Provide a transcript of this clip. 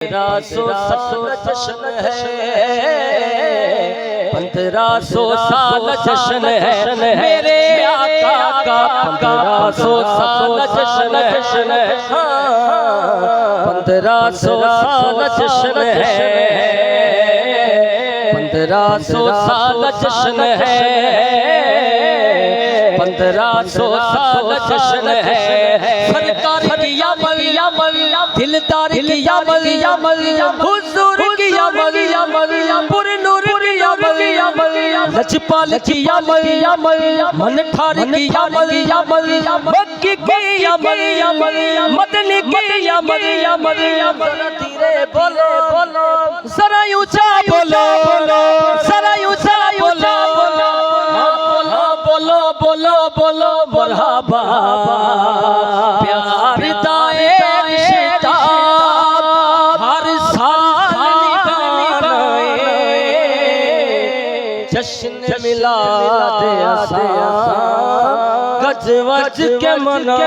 1500 साल जश्न है, 1500 साल जश्न है मेरे आका का, 1500 साल जश्न है, 1500 साल जश्न है, 1500 साल जश्न है, 1500 साल जश्न है। सरकार की अमल दिलदार की अमल हुजूर की अमल पुरनूर की अमल लजपाल की अमल मन ठार की अमल मक्की की अमल मदनी की अमल धीरे बोलो जरा ऊंचा बोलो जरा ऊंचा बोलो बोलो बोलो बोलो मरहबा प्यार दाए रिश्ता हर साल जश्न मिलाद असा गज वज के मना